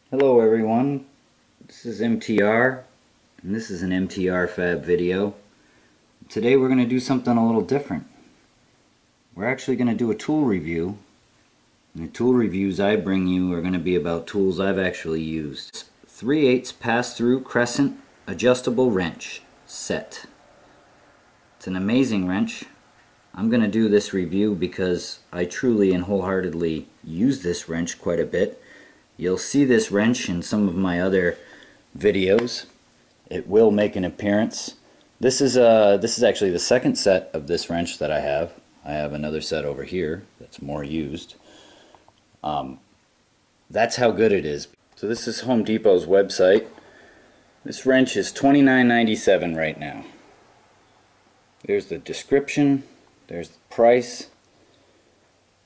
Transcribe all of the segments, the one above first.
Hello everyone, this is MTR, and this is an MTR Fab video. Today we're going to do something a little different. We're actually going to do a tool review, and the tool reviews I bring you are going to be about tools I've actually used. 3/8 pass-through Crescent adjustable wrench set. It's an amazing wrench. I'm going to do this review because I truly and wholeheartedly use this wrench quite a bit. You'll see this wrench in some of my other videos. It will make an appearance. This is actually the second set of this wrench that I have. I have another set over here that's more used. That's how good it is. So this is Home Depot's website. This wrench is $29.97 right now. There's the description. There's the price.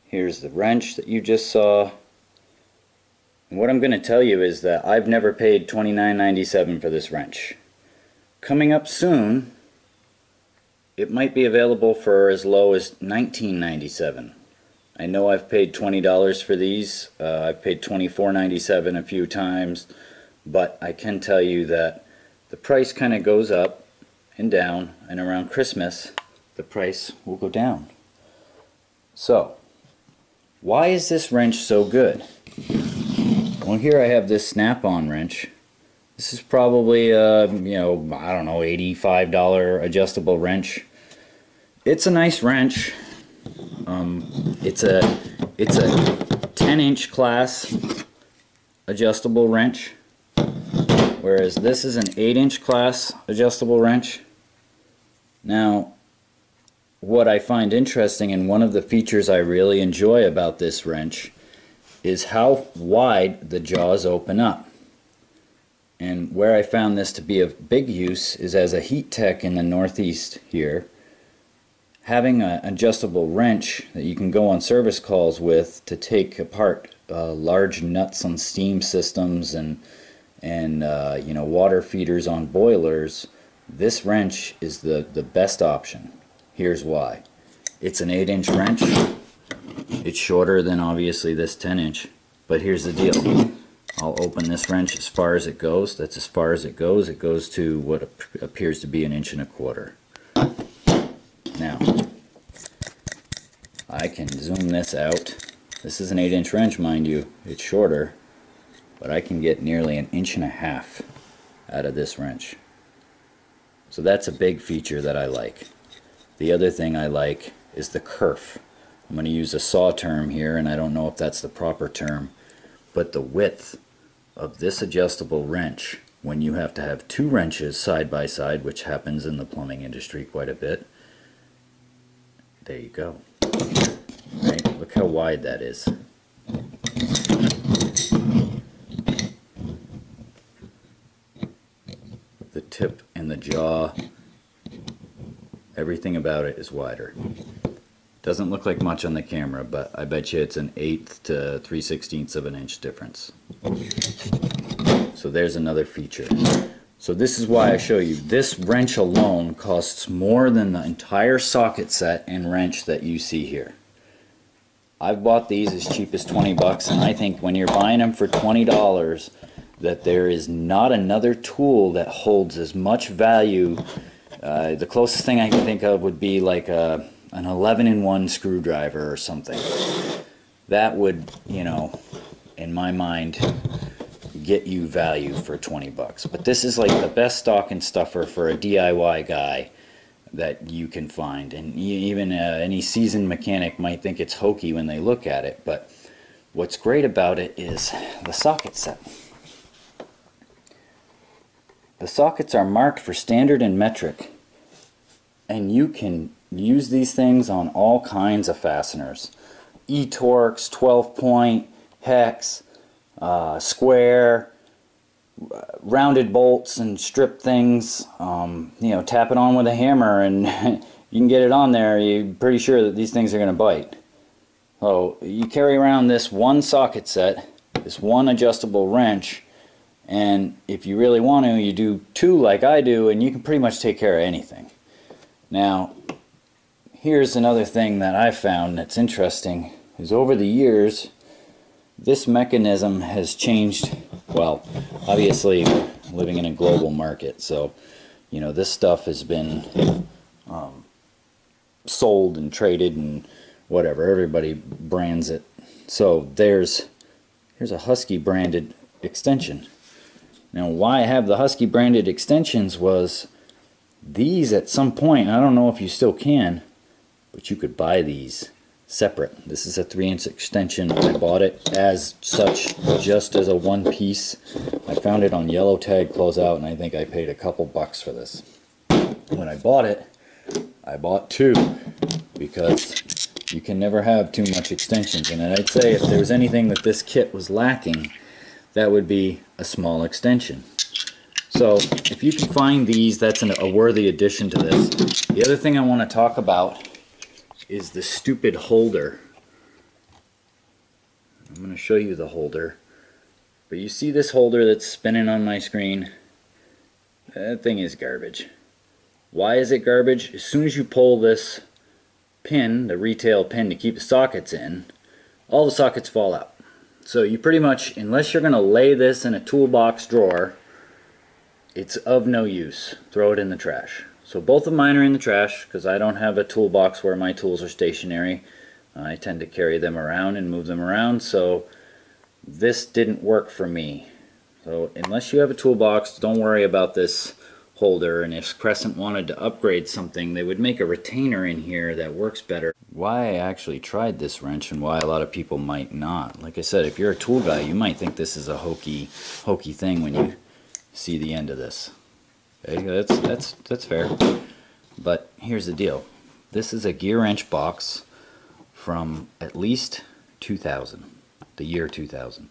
Here's the wrench that you just saw. And what I'm going to tell you is that I've never paid $29.97 for this wrench. Coming up soon, it might be available for as low as $19.97. I know I've paid $20 for these. I've paid $24.97 a few times, but I can tell you that the price kind of goes up and down, and around Christmas the price will go down. So, why is this wrench so good? Well, here I have this snap-on wrench. This is probably I don't know, $85 adjustable wrench. It's a nice wrench. It's a 10-inch class adjustable wrench, whereas this is an 8-inch class adjustable wrench. Now, what I find interesting, and one of the features I really enjoy about this wrench, is how wide the jaws open up. And where I found this to be of big use is as a heat tech in the Northeast here. Having an adjustable wrench that you can go on service calls with to take apart large nuts on steam systems and water feeders on boilers, this wrench is the best option. Here's why. It's an 8-inch wrench. It's shorter than obviously this 10-inch, but here's the deal. I'll open this wrench as far as it goes. That's as far as it goes. It goes to what appears to be 1.25 inches. Now, I can zoom this out. This is an 8-inch wrench, mind you. It's shorter, but I can get nearly 1.5 inches out of this wrench. So that's a big feature that I like. The other thing I like is the kerf. I'm going to use a saw term here, and I don't know if that's the proper term, but the width of this adjustable wrench, when you have to have two wrenches side by side, which happens in the plumbing industry quite a bit, there you go. Right? Look how wide that is. The tip and the jaw, everything about it is wider. Doesn't look like much on the camera, but I bet you it's an 1/8 to 3/16 of an inch difference. So there's another feature. So this is why I show you. This wrench alone costs more than the entire socket set and wrench that you see here. I've bought these as cheap as 20 bucks, and I think when you're buying them for $20, that there is not another tool that holds as much value. The closest thing I can think of would be like an 11-in-1 screwdriver or something. That would, in my mind, get you value for 20 bucks. But this is like the best stocking stuffer for a DIY guy that you can find. And even any seasoned mechanic might think it's hokey when they look at it. But what's great about it is the socket set. The sockets are marked for standard and metric, and you can use these things on all kinds of fasteners. E-Torx, 12-point, hex, square, rounded bolts and strip things. Tap it on with a hammer and you can get it on there. You're pretty sure that these things are going to bite. So you carry around this one socket set, this one adjustable wrench, and if you really want to, you do two like I do, and you can pretty much take care of anything. Now, here's another thing that I found that's interesting, is over the years this mechanism has changed Well, obviously living in a global market, so you know this stuff has been sold and traded and whatever. Everybody brands it. So here's a Husky branded extension. Now why I have the Husky branded extensions was these at some point, I don't know if you still can, but you could buy these separate. This is a 3-inch extension. I bought it as such, just as a one piece. I found it on Yellow Tag Closeout, and I think I paid a couple bucks for this. When I bought it, I bought two, because you can never have too much extensions. And I'd say if there was anything that this kit was lacking, that would be a small extension. So if you can find these, that's a worthy addition to this. The other thing I want to talk about is the stupid holder. I'm going to show you the holder. But you see this holder that's spinning on my screen? That thing is garbage. Why is it garbage? As soon as you pull this pin, the retail pin to keep the sockets in, all the sockets fall out. So you pretty much, unless you're going to lay this in a toolbox drawer, it's of no use. Throw it in the trash. So both of mine are in the trash because I don't have a toolbox where my tools are stationary. I tend to carry them around and move them around, so this didn't work for me. So unless you have a toolbox, don't worry about this holder. And if Crescent wanted to upgrade something, they would make a retainer in here that works better. Why I actually tried this wrench and why a lot of people might not. Like I said, if you're a tool guy, you might think this is a hokey thing when you see the end of this. Okay, that's fair. But here's the deal. This is a gear wrench box from at least 2000, the year 2000.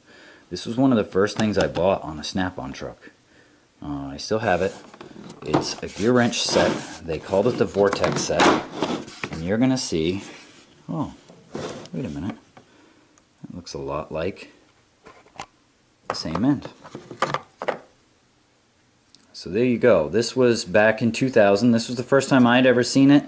This was one of the first things I bought on a Snap-on truck. I still have it. It's a gear wrench set. They called it the Vortex set. And you're going to see, oh, wait a minute. That looks a lot like the same end. So there you go. This was back in 2000. This was the first time I'd ever seen it.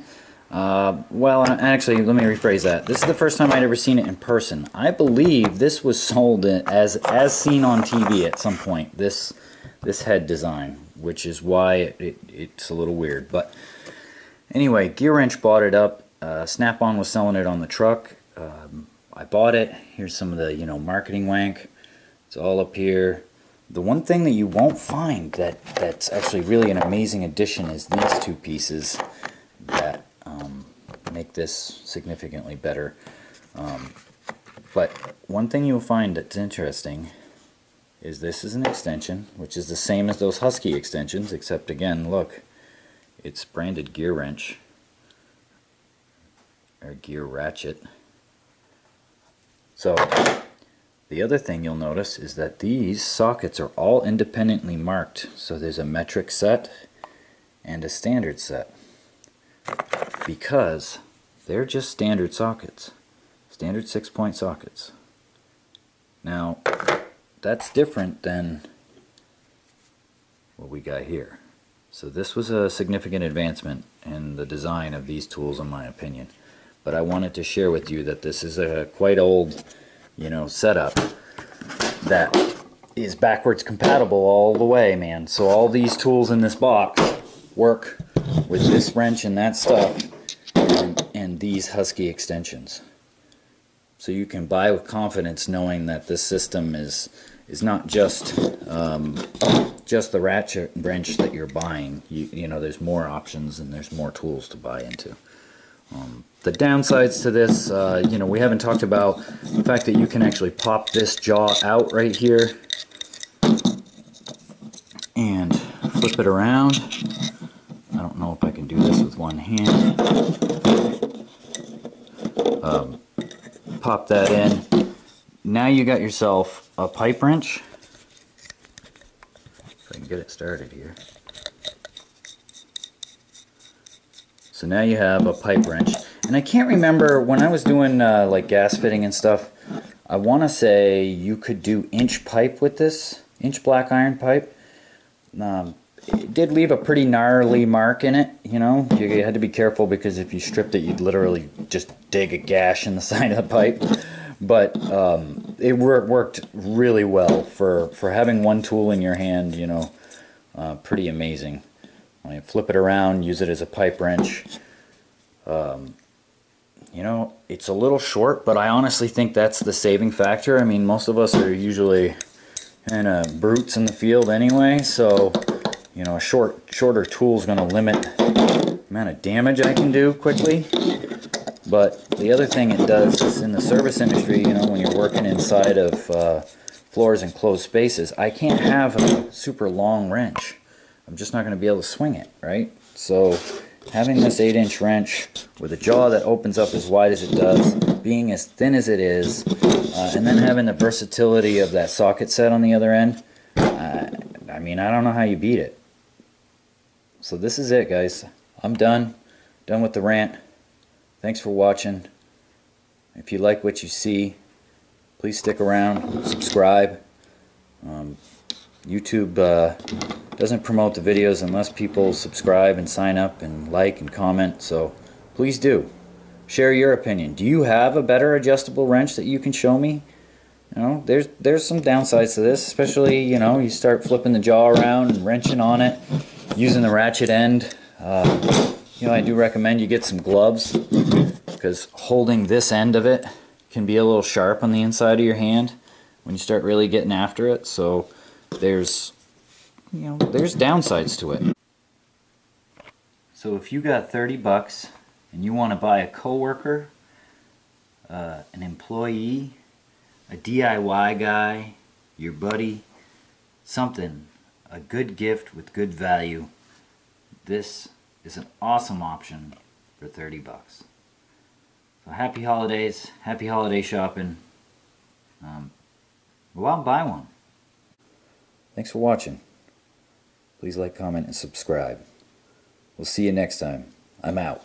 Well, actually, let me rephrase that. This is the first time I'd ever seen it in person. I believe this was sold as seen on TV at some point. This head design, which is why it's a little weird. But anyway, Gear Wrench bought it up. Snap-on was selling it on the truck. I bought it. Here's some of the marketing wank. It's all up here. The one thing that you won't find that's actually really an amazing addition is these two pieces that make this significantly better. But one thing you'll find that's interesting is this is an extension, which is the same as those Husky extensions, except again, look, it's branded Gear Wrench or Gear Ratchet. So the other thing you'll notice is that these sockets are all independently marked. So there's a metric set and a standard set, because they're just standard sockets, standard 6-point sockets. Now that's different than what we got here. So this was a significant advancement in the design of these tools, in my opinion. But I wanted to share with you that this is a quite old setup that is backwards compatible all the way, man. So all these tools in this box work with this wrench and that stuff and these Husky extensions. So you can buy with confidence knowing that this system is not just the ratchet wrench that you're buying. You know, there's more options and there's more tools to buy into. The downsides to this, we haven't talked about the fact that you can actually pop this jaw out right here and flip it around. I don't know if I can do this with one hand. Pop that in. Now you got yourself a pipe wrench. If I can get it started here. So now you have a pipe wrench. And I can't remember, when I was doing like gas fitting and stuff, I want to say you could do inch pipe with this, inch black iron pipe. It did leave a pretty gnarly mark in it, you had to be careful because if you stripped it, you'd literally just dig a gash in the side of the pipe. but it worked really well for having one tool in your hand. You know, pretty amazing. When you flip it around, use it as a pipe wrench. You know, it's a little short, but I honestly think that's the saving factor. I mean, most of us are usually kind of brutes in the field anyway, so you know, a shorter tool is going to limit the amount of damage I can do quickly. But the other thing it does is in the service industry, you know, when you're working inside of floors and closed spaces, I can't have a super long wrench. I'm just not going to be able to swing it, right? So having this 8-inch wrench with a jaw that opens up as wide as it does, being as thin as it is, and then having the versatility of that socket set on the other end, I mean, I don't know how you beat it. So this is it, guys. I'm done with the rant. Thanks for watching. If you like what you see, please stick around, subscribe. YouTube doesn't promote the videos unless people subscribe and sign up and like and comment, so please do. Share your opinion. Do you have a better adjustable wrench that you can show me? You know, there's some downsides to this, especially, you know, you start flipping the jaw around and wrenching on it, using the ratchet end. You know, I do recommend you get some gloves, because holding this end of it can be a little sharp on the inside of your hand when you start really getting after it. So there's downsides to it. So if you got 30 bucks and you want to buy a coworker, an employee, a DIY guy, your buddy, something, a good gift with good value, this is an awesome option for 30 bucks. So happy holidays, happy holiday shopping. Go out and buy one. Thanks for watching. Please like, comment, and subscribe. We'll see you next time. I'm out.